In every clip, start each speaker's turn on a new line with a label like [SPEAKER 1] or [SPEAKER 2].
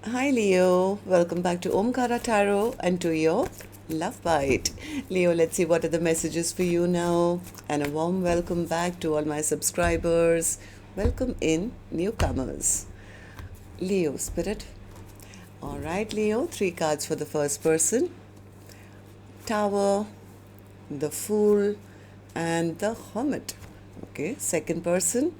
[SPEAKER 1] Hi Leo, welcome back to Omkaratarot and to your Love Bite. Leo, let's see what are the messages for you now. And a warm welcome back to all my subscribers. Welcome in, newcomers. Leo Spirit. Alright, Leo, 3 cards for the first person: Tower, the Fool, and the Hermit. Okay, second person: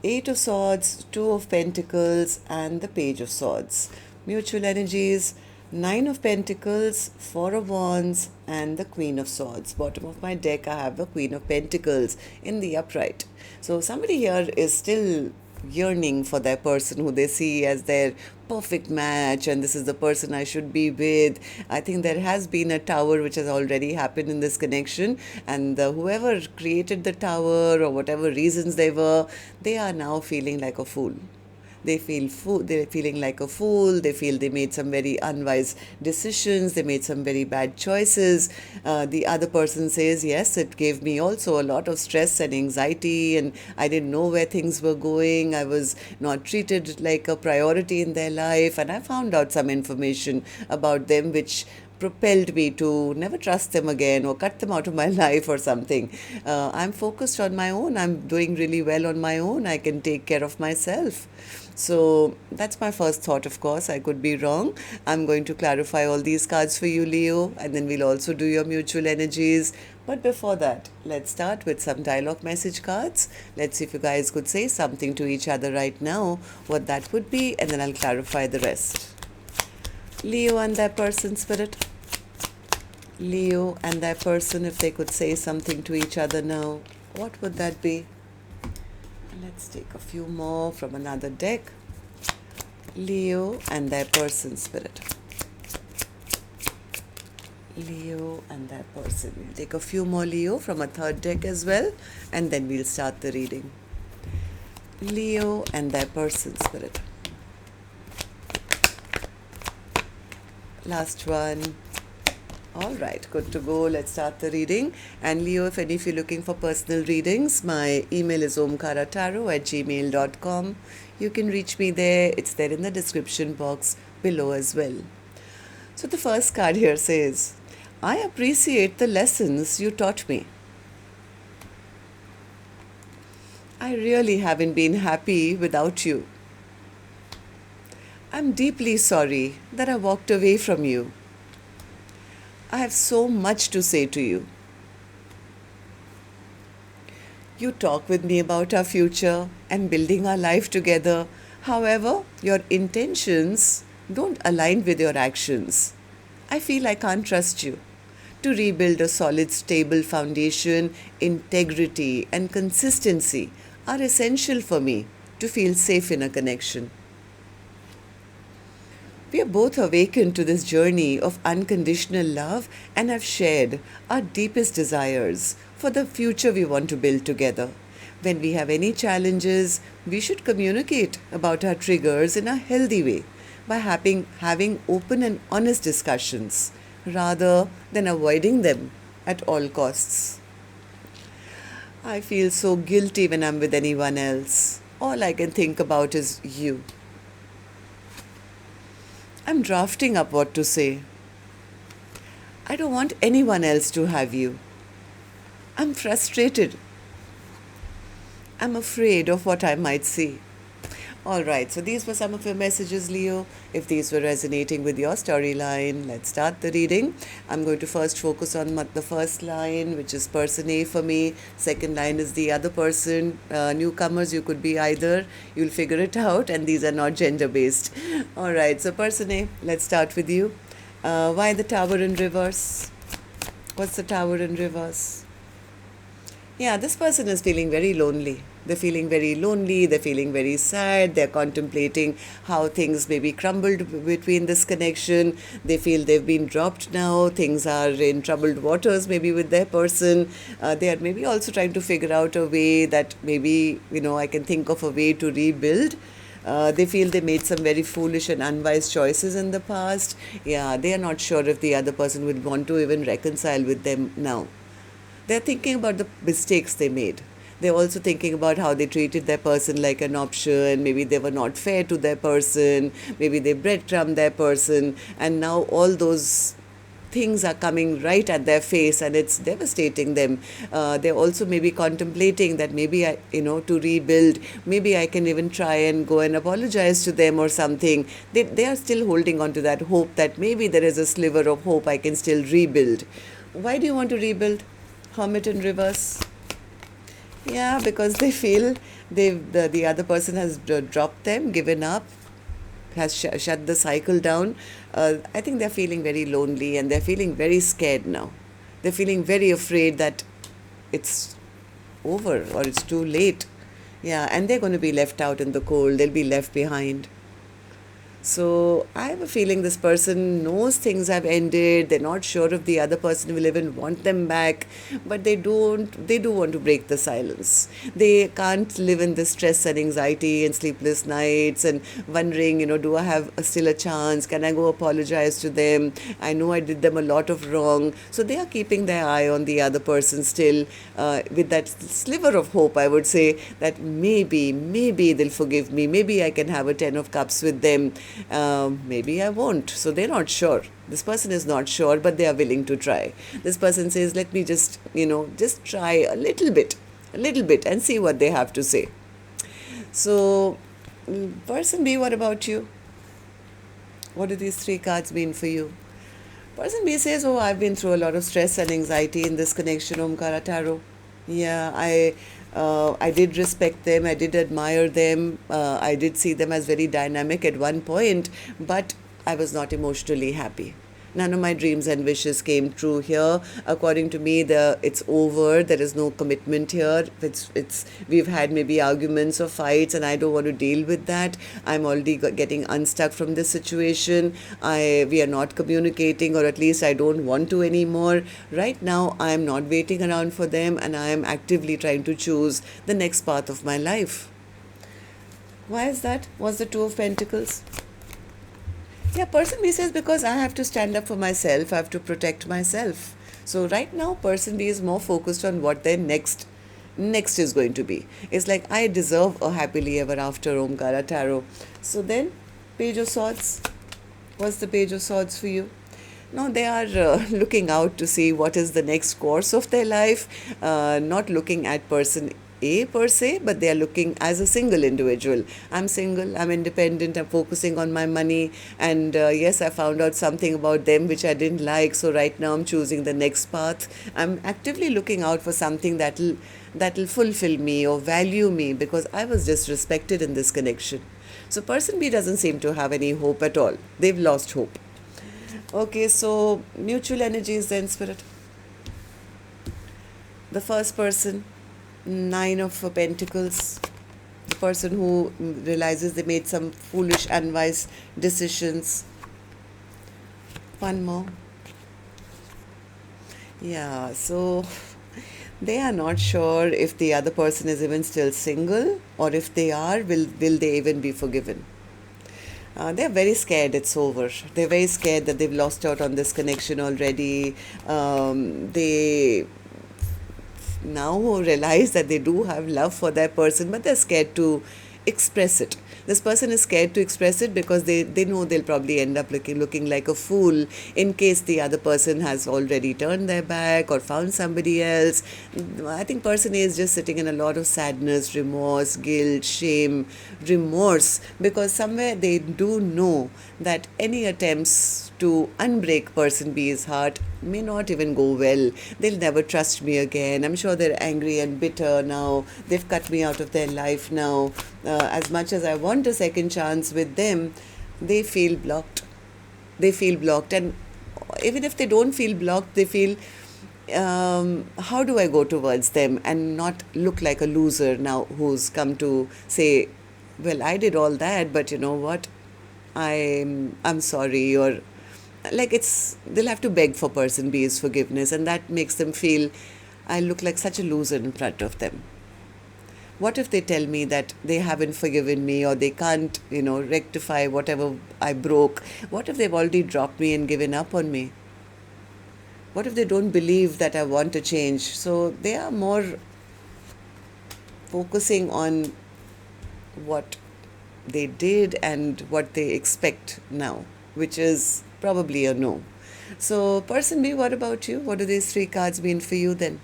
[SPEAKER 1] Eight of Swords, Two of Pentacles, and the Page of Swords. Mutual energies: Nine of Pentacles, Four of Wands, and the Queen of Swords. Bottom of my deck, I have the Queen of Pentacles in the upright. So somebody here is still yearning for their person who they see as their perfect match, and this is the person I should be with. I think there has been a tower which has already happened in this connection, and whoever created the tower or whatever reasons they are now feeling like a fool. They're feeling like a fool. They feel they made some very unwise decisions. They made some very bad choices. The other person says, yes, it gave me also a lot of stress and anxiety, and I didn't know where things were going. I was not treated like a priority in their life, and I found out some information about them which propelled me to never trust them again or cut them out of my life or something. I'm focused on my own. I'm doing really well on my own. I can take care of myself. So that's my first thought, of course. I could be wrong. I'm going to clarify all these cards for you, Leo, and then we'll also do your mutual energies. But before that, let's start with some dialogue message cards. Let's see if you guys could say something to each other right now, what that would be, and then I'll clarify the rest. Leo and their person, Spirit. Leo and their person, if they could say something to each other now, what would that be? Let's take a few more from another deck. Leo and their person, Spirit. Leo and their person. We'll take a few more Leo from a third deck as well, and then we'll start the reading. Leo and their person, Spirit. Last one. All right, good to go. Let's start the reading. And Leo, if you're looking for personal readings, my email is omkaratarot@gmail.com. You can reach me there. It's there in the description box below as well. So the first card here says, I appreciate the lessons you taught me. I really haven't been happy without you. I'm deeply sorry that I walked away from you. I have so much to say to you. You talk with me about our future and building our life together. However, your intentions don't align with your actions. I feel I can't trust you. To rebuild a solid, stable foundation, integrity and consistency are essential for me to feel safe in a connection. We are both awakened to this journey of unconditional love and have shared our deepest desires for the future we want to build together. When we have any challenges, we should communicate about our triggers in a healthy way by having open and honest discussions rather than avoiding them at all costs. I feel so guilty when I'm with anyone else. All I can think about is you. I'm drafting up what to say. I don't want anyone else to have you. I'm frustrated. I'm afraid of what I might see. Alright, so these were some of your messages, Leo. If these were resonating with your storyline, let's start the reading. I'm going to first focus on the first line, which is person A for me. Second line is the other person. Newcomers, you could be either. You'll figure it out, and these are not gender-based. Alright, so person A, let's start with you. Why the tower in reverse? What's the tower in reverse? Yeah, this person is feeling very lonely. They're feeling very lonely, they're feeling very sad, they're contemplating how things maybe crumbled between this connection. They feel they've been dropped now, things are in troubled waters maybe with their person. They are maybe also trying to figure out a way that maybe, I can think of a way to rebuild. They feel they made some very foolish and unwise choices in the past. Yeah, they are not sure if the other person would want to even reconcile with them now. They're thinking about the mistakes they made. They're also thinking about how they treated their person like an option. Maybe they were not fair to their person. Maybe they breadcrumbed their person. And now all those things are coming right at their face, and it's devastating them. They're also maybe contemplating that maybe to rebuild, maybe I can even try and go and apologize to them or something. They are still holding on to that hope that maybe there is a sliver of hope I can still rebuild. Why do you want to rebuild? Hermit in reverse. Yeah, because they feel the other person has dropped them, given up, has shut the cycle down. I think they're feeling very lonely, and they're feeling very scared now. They're feeling very afraid that it's over or it's too late. Yeah, and they're going to be left out in the cold. They'll be left behind. So I have a feeling this person knows things have ended. They're not sure if the other person will even want them back, but they don't. They do want to break the silence. They can't live in this stress and anxiety and sleepless nights and wondering, do I have still a chance? Can I go apologize to them? I know I did them a lot of wrong. So they are keeping their eye on the other person still, with that sliver of hope, I would say, that maybe they'll forgive me. Maybe I can have a 10 of cups with them. Maybe I won't. So they're not sure. This person is not sure, but they are willing to try. This person says, let me just try a little bit, and see what they have to say. So, person B, what about you? What do these three cards mean for you? Person B says, oh, I've been through a lot of stress and anxiety in this connection, Omkaratarot. Yeah, I did respect them. I did admire them. I did see them as very dynamic at one point, but I was not emotionally happy. None of my dreams and wishes came true here. According to me, it's over. There is no commitment here. We've had maybe arguments or fights, and I don't want to deal with that. I'm already getting unstuck from this situation. We are not communicating, or at least I don't want to anymore. Right now, I am not waiting around for them, and I am actively trying to choose the next path of my life. Why is that? What's the Two of Pentacles? Yeah, person B says, because I have to stand up for myself, I have to protect myself. So right now, person B is more focused on what their next is going to be. It's like, I deserve a happily ever after, Omkaratarot. So then, Page of Swords. What's the Page of Swords for you? No, they are looking out to see what is the next course of their life, not looking at person A per se, but they are looking as a single individual. I'm single, I'm independent, I'm focusing on my money, and yes, I found out something about them which I didn't like, so right now I'm choosing the next path. I'm actively looking out for something that'll fulfill me or value me, because I was disrespected in this connection. So person B doesn't seem to have any hope at all. They've lost hope. Okay, so mutual energies then, Spirit. The first person, Nine of Pentacles. The person who realizes they made some foolish, unwise decisions. One more. Yeah, so they are not sure if the other person is even still single, or if they are, will they even be forgiven? They're very scared it's over. They're very scared that they've lost out on this connection already. They now realize that they do have love for that person, but they're scared to express it. This person is scared to express it because they know they'll probably end up looking like a fool in case the other person has already turned their back or found somebody else. I think person A is just sitting in a lot of sadness, remorse, guilt, shame, remorse, because somewhere they do know that any attempts to unbreak person B's heart may not even go well. They'll never trust me again. I'm sure they're angry and bitter now. They've cut me out of their life now. As much as I want a second chance with them, they feel blocked. They feel blocked. And even if they don't feel blocked, they feel, how do I go towards them and not look like a loser now who's come to say, well, I did all that, but you know what? I'm sorry, or like they'll have to beg for person B's forgiveness, and that makes them feel I look like such a loser in front of them. What if they tell me that they haven't forgiven me, or they can't, rectify whatever I broke? What if they've already dropped me and given up on me? What if they don't believe that I want to change? So they are more focusing on what they did and what they expect now, which is probably a no. So, person B, what about you? What do these three cards mean for you then?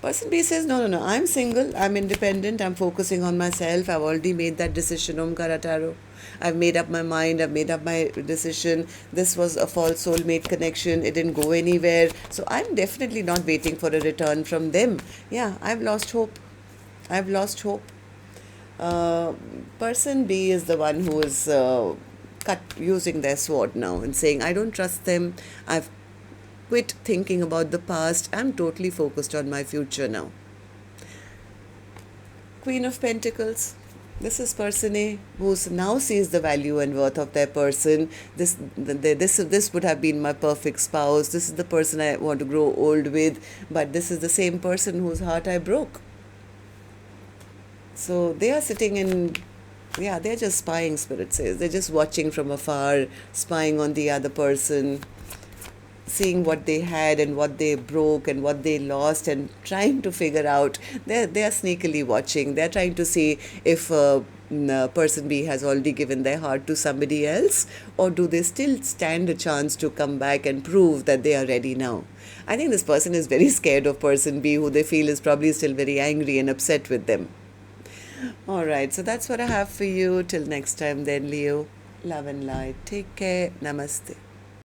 [SPEAKER 1] Person B says, no, no, no, I'm single, I'm independent, I'm focusing on myself, I've already made that decision, Omkaratarot. I've made up my mind, I've made up my decision. This was a false soulmate connection, it didn't go anywhere. So I'm definitely not waiting for a return from them. Yeah, I've lost hope. I've lost hope. Person B is the one who is using their sword now and saying, I don't trust them. I've quit thinking about the past. I'm totally focused on my future now. Queen of Pentacles. This is person A, who now sees the value and worth of their person. This would have been my perfect spouse. This is the person I want to grow old with. But this is the same person whose heart I broke. So they are sitting in, yeah, they're just spying, Spirit says. They're just watching from afar, spying on the other person, seeing what they had and what they broke and what they lost, and trying to figure out. They are sneakily watching. They're trying to see if person B has already given their heart to somebody else, or do they still stand a chance to come back and prove that they are ready now. I think this person is very scared of person B, who they feel is probably still very angry and upset with them. All right, so that's what I have for you. Till next time then, Leo. Love and light. Take care. Namaste.